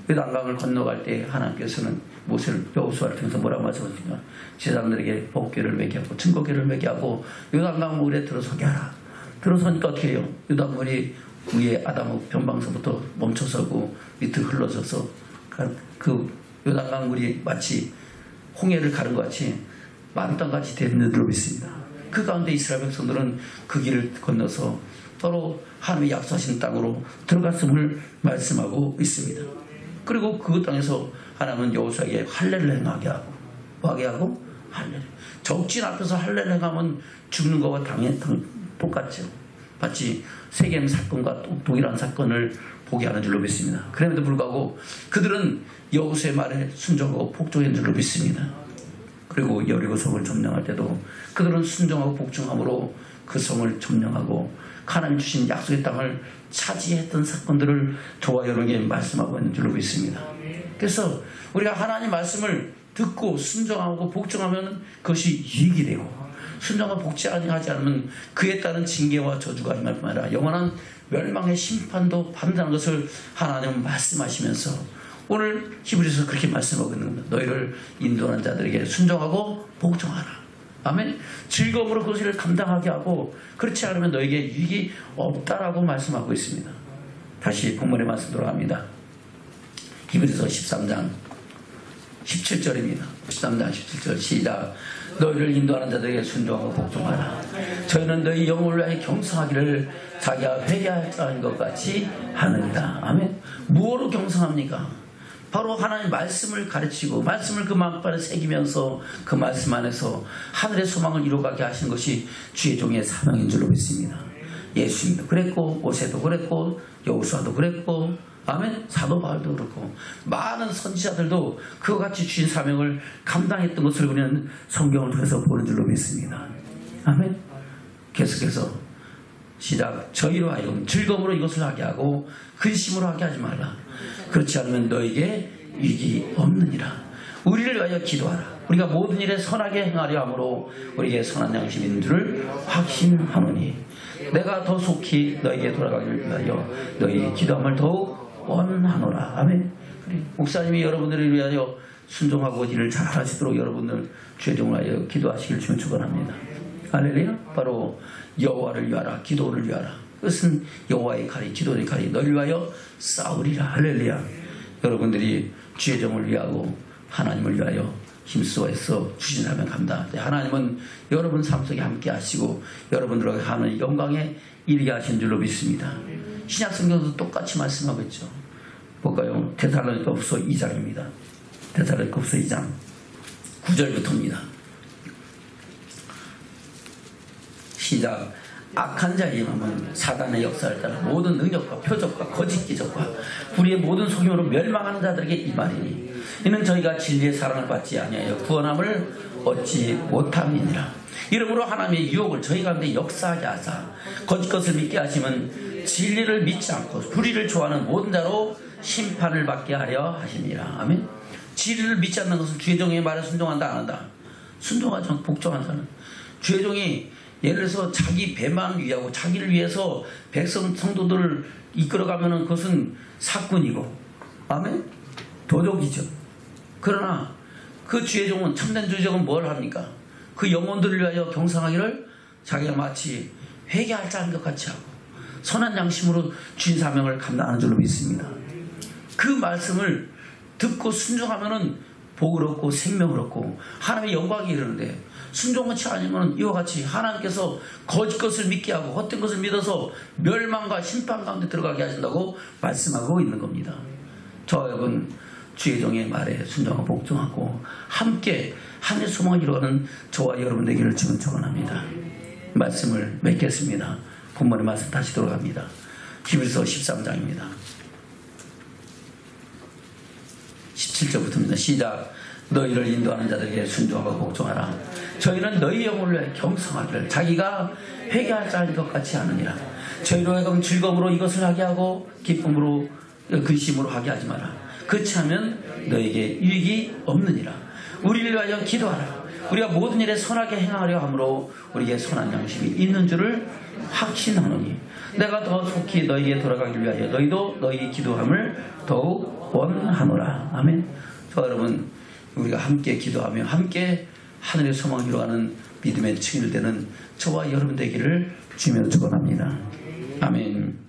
요단강을 건너갈 때 하나님께서는 모세를 여호수아를 통해서 뭐라고 말씀하십니까? 제사장들에게 복궤를 매게 하고 증거궤를 매게 하고 요단강 물에 들어서게 하라. 들어서니까 어떻게 해요? 요단물이 위에 아담 변방서부터 멈춰서고 밑으로 흘러져서 그 요단강 물이 마치 홍해를 가른 것 같이 만땅같이 되는 줄로 믿습니다. 그 가운데 이스라엘 백성들은 그 길을 건너서 바로 하나님의 약속하신 땅으로 들어갔음을 말씀하고 있습니다. 그리고 그 땅에서 하나님은 여호수아에게 할례를 행하게 하고 뭐하게 하고 할례를 적진 앞에서 할례를 행하면 죽는 것과 당연히 똑같죠. 마치 세겜 사건과 동일한 사건을 보게 하는 줄로 믿습니다. 그럼에도 불구하고 그들은 여호수아의 말에 순종하고 복종한 줄로 믿습니다. 그리고 여리고 성을 점령할 때도 그들은 순종하고 복종함으로 그 성을 점령하고 하나님 주신 약속의 땅을 차지했던 사건들을 저와 여러분에게 말씀하고 있는 줄로 믿습니다. 그래서 우리가 하나님 말씀을 듣고 순종하고 복종하면 그것이 이익이 되고 순종하고 복종하지 않으면 그에 따른 징계와 저주가 임할 뿐 아니라 영원한 멸망의 심판도 받는다는 것을 하나님은 말씀하시면서 오늘 히브리서에서 그렇게 말씀하고 있는 겁니다. 너희를 인도하는 자들에게 순종하고 복종하라. 아멘. 즐거움으로 그것을 감당하게 하고 그렇지 않으면 너에게 유익이 없다라고 말씀하고 있습니다. 다시 본문의 말씀 돌아갑니다. 히브리서 13장 17절입니다. 13장 17절 시작. 너희를 인도하는 자들에게 순종하고 복종하라. 저희는 너희 영혼을 위하여 경성하기를 자기가 회개할 자인 것 같이 하느니라. 아멘. 무엇으로 경성합니까? 바로 하나님 말씀을 가르치고 말씀을 그 마음판에 새기면서 그 말씀 안에서 하늘의 소망을 이루어가게 하신 것이 주의 종의 사명인 줄로 믿습니다. 예수님도 그랬고 모세도 그랬고 여호수아도 그랬고 아멘. 사도 바울도 그렇고 많은 선지자들도 그와 같이 주신 사명을 감당했던 것을 우리는 성경을 통해서 보는 줄로 믿습니다. 아멘. 계속해서 시작. 저희로 하여금 즐거움으로 이것을 하게 하고 근심으로 하게 하지 말라. 그렇지 않으면 너에게 이익이 없느니라. 우리를 위하여 기도하라. 우리가 모든 일에 선하게 행하려 함으로 우리에게 선한 양심이 있는 줄을 확신하노니 내가 더 속히 너에게 돌아가기를 위하여 너희 기도함을 더욱 원하노라. 아멘. 목사님이 여러분들을 위하여 순종하고 일을 잘 하시도록 여러분들 주의종을 하여 기도하시길 주면 축원합니다. 할렐루야. 바로 여호와를 위하라. 기도를 위하라. 그것은 여호와의 칼이 기도의 칼이 너를 위하여 싸우리라. 할렐루야. 여러분들이 주의 종을 위하고 하나님을 위하여 힘쓰어서 주신 사명 감당할 때 하나님은 여러분 삶 속에 함께 하시고 여러분들에게 하는 영광에 이르게 하신 줄로 믿습니다. 신약 성경도 똑같이 말씀하고 있죠. 볼까요? 데살로니가후서 2장입니다. 데살로니가후서 2장 9절부터입니다. 시작. 악한 자의 임함은 사단의 역사를 따라 모든 능력과 표적과 거짓 기적과 불의의 모든 속임으로 멸망하는 자들에게 임하리니 이는 저희가 진리의 사랑을 받지 아니하여 구원함을 얻지 못함이니라. 이러므로 하나님의 유혹을 저희 가운데 역사하게 하사 거짓 것을 믿게 하시면 진리를 믿지 않고 불의를 좋아하는 모든 자로 심판을 받게 하려 하십니다. 아멘. 진리를 믿지 않는 것은 주의 종의 말에 순종한다 안 한다? 순종하지 않고 복종하는 자는 주의 종이 예를 들어서 자기 배만 위하고 자기를 위해서 백성 성도들을 이끌어가면 그것은 사꾼이고 아멘? 도덕이죠. 그러나 그 주의 종은 참된 주의 종은 뭘 합니까? 그 영혼들을 위하여 경성하기를 자기가 마치 회개할 자인 것 같이 하고 선한 양심으로 주인 사명을 감당하는 줄로 믿습니다. 그 말씀을 듣고 순종하면은 복을 얻고 생명을 얻고 하나님의 영광이 이르는데 순종치 않으면 이와 같이 하나님께서 거짓 것을 믿게 하고 헛된 것을 믿어서 멸망과 심판 가운데 들어가게 하신다고 말씀하고 있는 겁니다. 저와 여러분 주의 종의 말에 순종하고 복종하고 함께 하늘의 소망을 이루어가는 저와 여러분 되기를 주는 축원합니다. 말씀을 맺겠습니다. 본문의 말씀 다시 돌아갑니다. 히브리서 13장입니다. 17절부터입니다. 시작. 너희를 인도하는 자들에게 순종하고 복종하라. 저희는 너희 영혼을 위해 경성하기를 자기가 회개할 자인 것 같이 하느니라. 저희로 하여금 즐거움으로 이것을 하게 하고 기쁨으로 근심으로 하게 하지 마라. 그렇지 하면 너에게 유익이 없느니라. 우리를 위하여 기도하라. 우리가 모든 일에 선하게 행하려 함으로 우리에게 선한 양심이 있는 줄을 확신하노니 내가 더 속히 너희에게 돌아가기 위하여 너희도 너희 기도함을 더욱 원하노라. 아멘. 저 여러분 우리가 함께 기도하며 함께 하늘의 소망을 이루어가는 믿음의 증인들 되는 저와 여러분 되기를 주며 축원합니다. 아멘.